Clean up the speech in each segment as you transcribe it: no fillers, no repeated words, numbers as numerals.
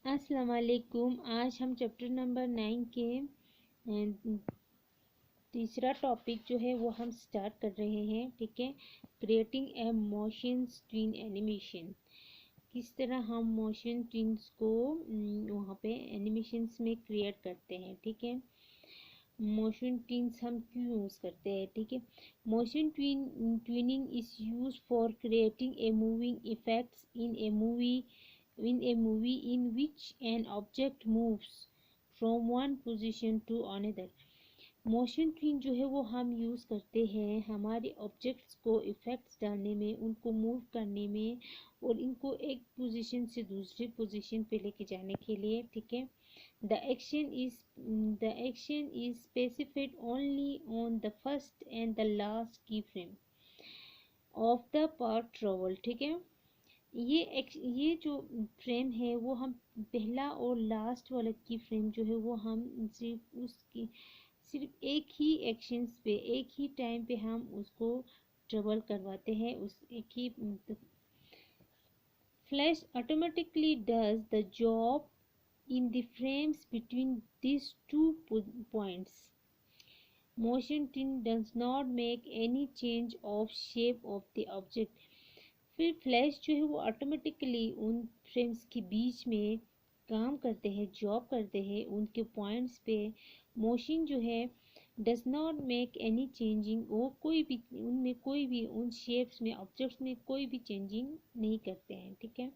अस्सलाम वालेकुम। आज हम चैप्टर नंबर 9 के तीसरा टॉपिक जो है वो हम स्टार्ट कर रहे हैं। ठीक है, creating a motion twin animation. किस तरह हम मोशन ट्विन्स को वहाँ पे एनिमेशंस में क्रिएट करते हैं। ठीक है, मोशन ट्विन्स हम क्यों यूज़ करते हैं। ठीक है, motion twinning is use for creating a moving effects in a movie in which an object moves from one position to another। Motion twin जो है वो हम यूज़ करते हैं हमारे ऑब्जेक्ट्स को इफ़ेक्ट्स डालने में, उनको मूव करने में और इनको एक पोजीशन से दूसरी पोजीशन पे लेके जाने के लिए। ठीक है, the action is specified only on the first and the last key frame of the part travel. ठीक है, ये जो फ्रेम है वो हम पहला और लास्ट वाला की फ्रेम जो है वो हम सिर्फ एक ही एक्शंस पे, एक ही टाइम पे हम उसको ट्रेवल करवाते हैं। उस एक ही flash automatically does the job in the frames between this two points. Motion tween does not make any change of shape of the object. फिर फ्लैश जो है वो ऑटोमेटिकली उन फ्रेम्स के बीच में काम करते हैं, जॉब करते हैं उनके पॉइंट्स पे। मोशन जो है does not make any changing, वो कोई भी उनमें कोई भी उन शेप्स में, ऑब्जेक्ट्स में कोई भी चेंजिंग नहीं करते हैं। ठीक है,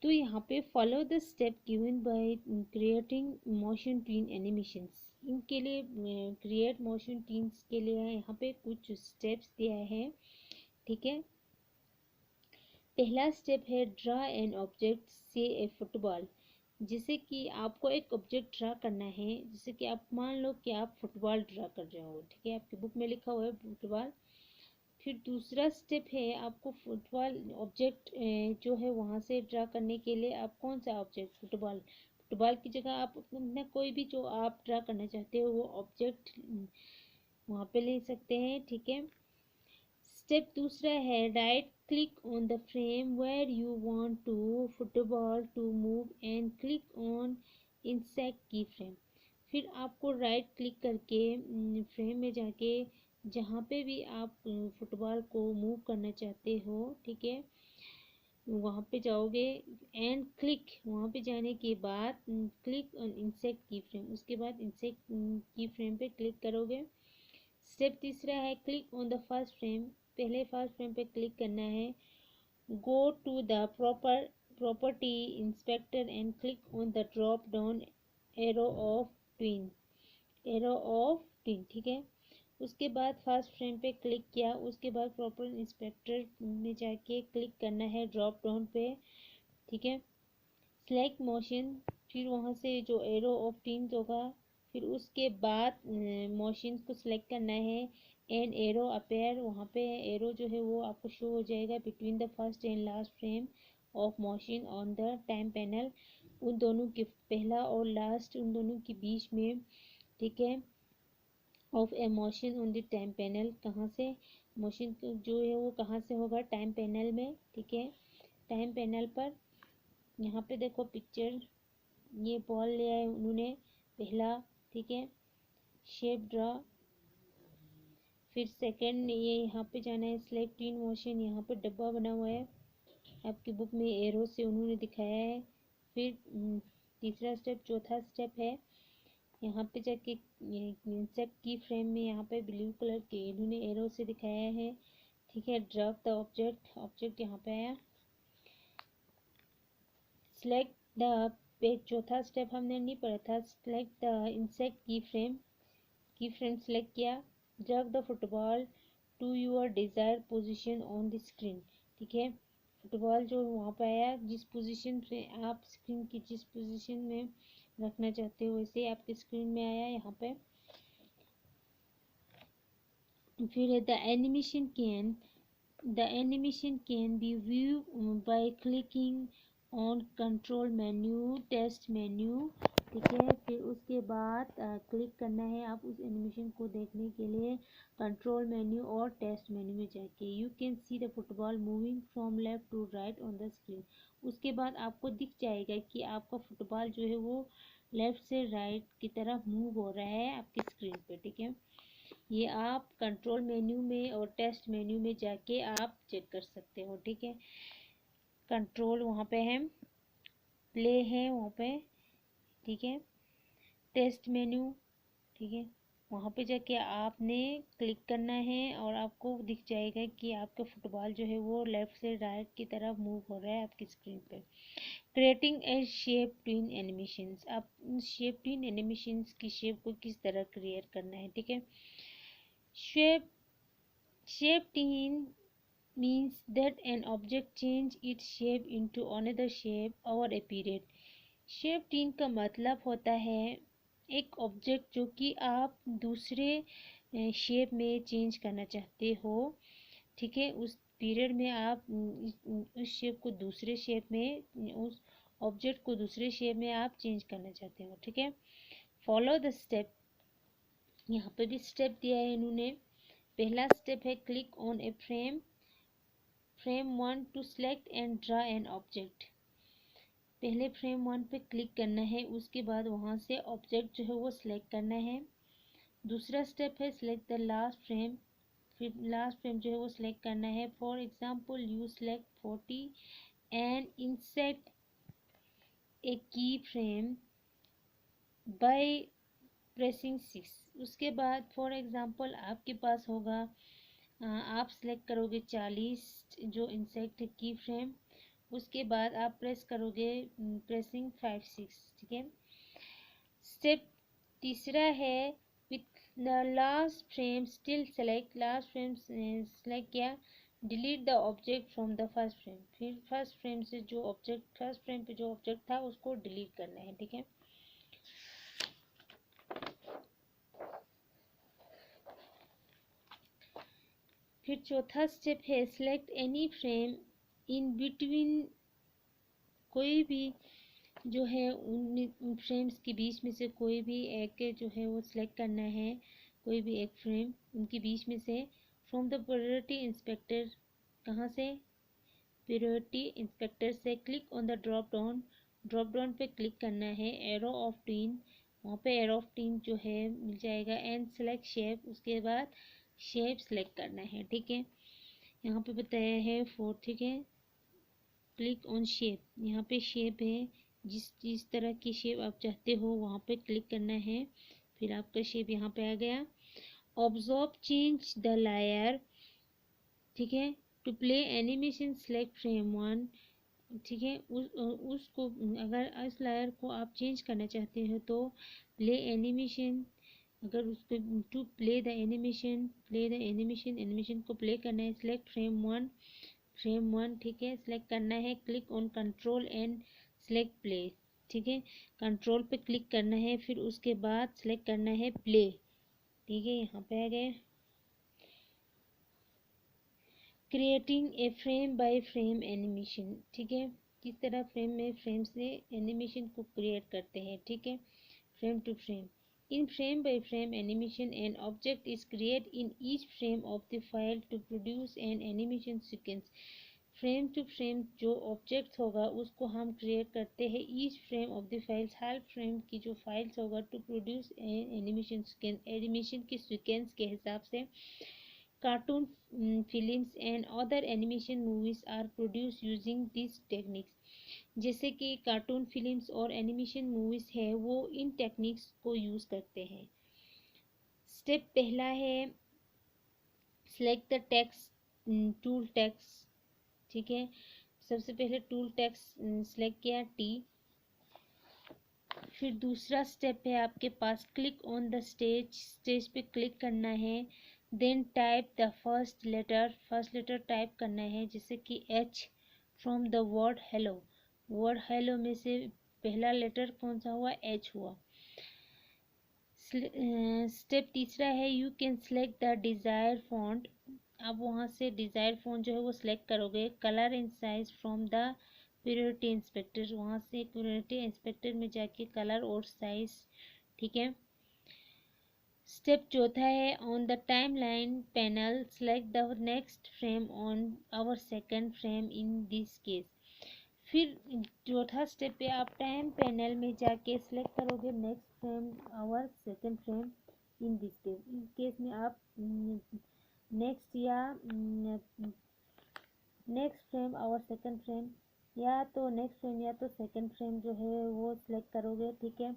तो यहाँ पे follow the step given by creating motion twin animations. इनके लिए क्रिएट मोशन ट्विन्स के लिए यहाँ पे कुछ स्टेप्स दिया है। ठीक है, पहला स्टेप है ड्रा एन ऑब्जेक्ट से ए फुटबॉल। जैसे कि आपको एक ऑब्जेक्ट ड्रा करना है, जैसे कि आप मान लो कि आप फुटबॉल ड्रा कर रहे हो। ठीक है, आपकी बुक में लिखा हुआ है फुटबॉल। फिर दूसरा स्टेप है आपको फुटबॉल ऑब्जेक्ट जो है वहाँ से ड्रा करने के लिए आप कौन सा ऑब्जेक्ट, फुटबॉल की जगह आप अपना कोई भी जो आप ड्रा करना चाहते हो वो ऑब्जेक्ट वहाँ पे ले सकते हैं। ठीक है, स्टेप दूसरा है right click on the frame where you want to football to move and click on insert key frame. फिर आपको राइट क्लिक करके फ्रेम में जाके जहाँ पे भी आप फुटबॉल को मूव करना चाहते हो, ठीक है, वहाँ पे जाओगे एंड क्लिक, वहाँ पे जाने के बाद click on insert key frame, उसके बाद इंसर्ट की फ्रेम पे क्लिक करोगे। स्टेप तीसरा है click on the first frame, पहले फर्स्ट फ्रेम पे क्लिक करना है। Go to the property inspector and click on the drop down arrow of tween. ठीक है, उसके बाद फर्स्ट फ्रेम पे क्लिक किया, उसके बाद प्रॉपर्टी इंस्पेक्टर में जाके क्लिक करना है ड्रॉप डाउन पे। ठीक है, सेलेक्ट मोशन, फिर वहाँ से जो एरो ऑफ ट्विन होगा, फिर उसके बाद मोशन को सिलेक्ट करना है एंड एरो अपेयर, वहाँ पे एरो जो है वो आपको शो हो जाएगा between the first and last frame of motion on the time panel. उन दोनों के पहला और लास्ट, उन दोनों के बीच में। ठीक है, of A motion on the time panel, कहाँ से मोशन जो है वो कहाँ से होगा, टाइम पैनल में। ठीक है, टाइम पैनल पर यहाँ पे देखो पिक्चर, ये बॉल लिया है उन्होंने पहला। ठीक है, शेप ड्रा, फिर सेकंड ये यहाँ पे जाना है सिलेक्ट इन मोशन, यहाँ पे डब्बा बना हुआ है आपकी बुक में एरो से उन्होंने दिखाया है। फिर तीसरा स्टेप, चौथा स्टेप है यहाँ पे जाके इंसेक्ट की फ्रेम में यहाँ पे ब्लू कलर के इन्होंने एरो से दिखाया है। ठीक है, ड्रॉप द ऑब्जेक्ट यहाँ पे आया। सिलेक्ट द, चौथा स्टेप हमने नहीं पढ़ा था, select the insert key frame select किया। Drag the football to your desire position on the screen. ठीक है, फुटबॉल जो वहाँ पे आया, जिस पोजीशन पे आप स्क्रीन की जिस पोजीशन में रखना चाहते हो वैसे आपके स्क्रीन में आया यहाँ पे। फिर है the animation can be view by clicking on control menu, test menu. ठीक है, फिर उसके बाद क्लिक करना है आप उस एनिमेशन को देखने के लिए कंट्रोल मेन्यू और टेस्ट मेन्यू में जाके। You can see the football moving from left to right on the screen. उसके बाद आपको दिख जाएगा कि आपका फुटबॉल जो है वो लेफ्ट से राइट की तरफ मूव हो रहा है आपकी स्क्रीन पे। ठीक है, ये आप कंट्रोल मेन्यू में और टेस्ट मेन्यू में जाके आप चेक कर सकते हो। ठीक है, कंट्रोल वहाँ पे है, प्ले है वहाँ पे। ठीक है, टेस्ट मेन्यू। ठीक है, वहाँ पे जाके आपने क्लिक करना है और आपको दिख जाएगा कि आपका फुटबॉल जो है वो लेफ़्ट से राइट की तरफ मूव हो रहा है आपकी स्क्रीन पे। Creating A shape twin animations, आप शेप ट्विन एनिमेशंस की शेप को किस तरह क्रिएट करना है। ठीक है, shape shape twin means that an object change its shape into another shape over a period. Shape twin का मतलब होता है एक ऑब्जेक्ट जो कि आप दूसरे शेप में चेंज करना चाहते हो। ठीक है, उस पीरियड में आप उस शेप को दूसरे शेप में, उस ऑब्जेक्ट को दूसरे शेप में आप चेंज करना चाहते हो। ठीक है, फॉलो द स्टेप, यहाँ पे भी स्टेप दिया है इन्होंने। पहला स्टेप है click on a frame, frame 1 to select and draw an object. पहले फ्रेम 1 पे क्लिक करना है, उसके बाद वहाँ से ऑब्जेक्ट जो है वो सिलेक्ट करना है। दूसरा स्टेप है सिलेक्ट द लास्ट फ्रेम, फिर लास्ट फ्रेम जो है वो सिलेक्ट करना है। For example you select 40 and insert a key frame by pressing 6। उसके बाद फॉर एग्जांपल आपके पास होगा, आप सिलेक्ट करोगे 40 जो इंसर्ट की फ्रेम, उसके बाद आप प्रेस करोगे प्रेसिंग 5 6। ठीक है, स्टेप तीसरा है with the last frame still select, last frame select किया, delete the object from the first frame, फिर फर्स्ट फ्रेम से जो ऑब्जेक्ट, फर्स्ट फ्रेम पे जो ऑब्जेक्ट था उसको डिलीट करना है। ठीक है, फिर चौथा स्टेप है select any frame in between, कोई भी जो है उन फ्रेम्स के बीच में से कोई भी एक जो है वो सिलेक्ट करना है, कोई भी एक फ्रेम उनके बीच में से। फ्रॉम द प्रायोरिटी इंस्पेक्टर, कहाँ से, प्रायोरिटी इंस्पेक्टर से click on the drop down, drop down पे क्लिक करना है, एरो ऑफ ट्विन, वहाँ पे एरो ऑफ ट्विन जो है मिल जाएगा, एंड सेलेक्ट शेप, उसके बाद शेप सेलेक्ट करना है। ठीक है, यहाँ पे बताया है 4। ठीक है, क्लिक ऑन शेप, यहाँ पे शेप है, जिस तरह की शेप आप चाहते हो वहाँ पे क्लिक करना है, फिर आपका शेप यहाँ पे आ गया। Observe change the layer. ठीक है, to play animation select frame 1। ठीक है, उसको अगर इस लेयर को आप चेंज करना चाहते हो तो प्ले एनिमेशन, अगर उसको to play the animation, play the animation, animation को प्ले करना है, सिलेक्ट फ्रेम 1, फ्रेम 1। ठीक है, सिलेक्ट करना है, click on control and select play. ठीक है, कंट्रोल पे क्लिक करना है, फिर उसके बाद सिलेक्ट करना है प्ले। ठीक है, यहाँ पे आ गए। Creating a frame by frame animation. ठीक है, किस तरह फ्रेम में फ्रेम से एनिमेशन को क्रिएट करते हैं। ठीक है, frame to frame, in frame by frame animation an object is created in each frame of the file to produce an animation sequence। Frame to frame जो ऑब्जेक्ट होगा उसको हम क्रिएट करते हैं each frame of the files, हर frame की जो files होगा to produce animation sequence, animation की सीक्वेंस के हिसाब से। Cartoon films and other animation movies are produce using this techniques. जैसे कि कार्टून फिल्म्स और एनिमेशन मूवीज है वो इन टेक्निक्स को यूज़ करते हैं। स्टेप पहला है select the text, tool text. ठीक है, सबसे पहले टूल टेक्स्ट सिलेक्ट किया टी। फिर दूसरा स्टेप है आपके पास click on the stage, stage पे क्लिक करना है, then type the first letter, first letter type करना है, जैसे कि H from the word hello, word hello में से पहला लेटर कौन सा हुआ, एच हुआ। स्टेप तीसरा है you can select the desire font, आप वहाँ से डिज़ायर फॉन्ट जो है वो सिलेक्ट करोगे। Colour and size from the priority inspector, वहाँ से प्रायोरिटी इंस्पेक्टर में जाके कलर और साइज। ठीक है, स्टेप चौथा है on the timeline panel select the next frame on our second frame in this case. फिर चौथा स्टेप पे आप टाइम पैनल में जाके सिलेक्ट करोगे नेक्स्ट फ्रेम और second frame. In this case, इस केस में आप नेक्स्ट या नेक्स्ट फ्रेम और सेकंड फ्रेम, या तो नेक्स्ट फ्रेम या तो सेकंड फ्रेम जो है वो सिलेक्ट करोगे। ठीक है।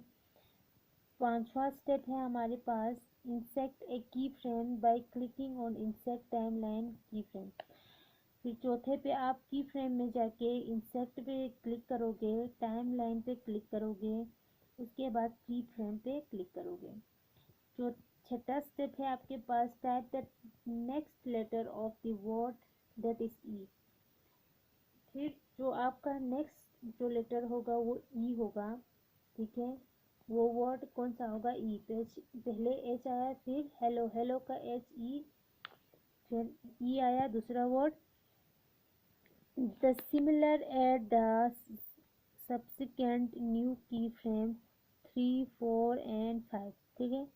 पांचवा स्टेप है हमारे पास insert a key frame bye clicking on insert timeline की फ्रेम। फिर चौथे पे आप की फ्रेम में जाके इंसर्ट पे क्लिक करोगे, टाइमलाइन पे क्लिक करोगे, उसके बाद की फ्रेम पे क्लिक करोगे। छठा स्टेप है आपके पास type the next letter of the word that is E. फिर जो आपका नेक्स्ट जो लेटर होगा वो ई होगा। ठीक है। वो वर्ड कौन सा होगा? ई। पहले एच आया, फिर हेलो, हेलो का एच ई, फिर ई आया दूसरा word. The similar at the subsequent new की फ्रेम 3, 4 एंड 5। ठीक है।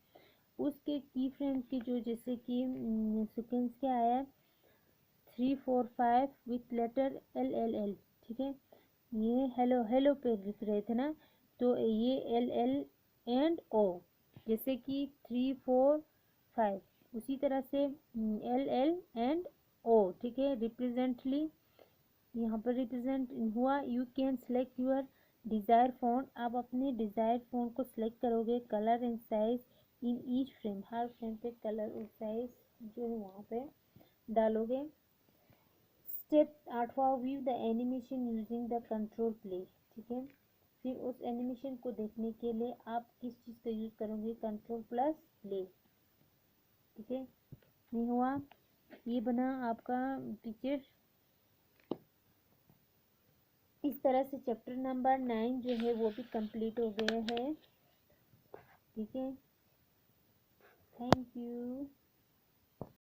उसके की फ्रेम की जो जैसे कि सीक्वेंस क्या आया 3, 4, 5 with letter L L L. ठीक है। ये हेलो हेलो पे लिख रहे थे ना, तो ये एल एल एंड ओ, जैसे कि 3, 4, 5 उसी तरह से एल एल एंड ओ। ठीक है। रिप्रेजेंटली यहाँ पर रिप्रेजेंट हुआ। You can select your desire font. आप अपने डिज़ायर फ़ॉन्ट को सिलेक्ट करोगे। Colour and size in each frame, हर फ्रेम पे कलर और साइज जो है वहाँ पे डालोगे। स्टेप 8वां, view the animation using the control play. ठीक है। फिर उस एनिमेशन को देखने के लिए आप किस चीज़ का यूज़ करोगे? Control plus play. ठीक है। नहीं हुआ? ये बना आपका पिक्चर। इस तरह से चैप्टर नंबर 9 जो है वो भी कंप्लीट हो गया है। ठीक है। Thank you.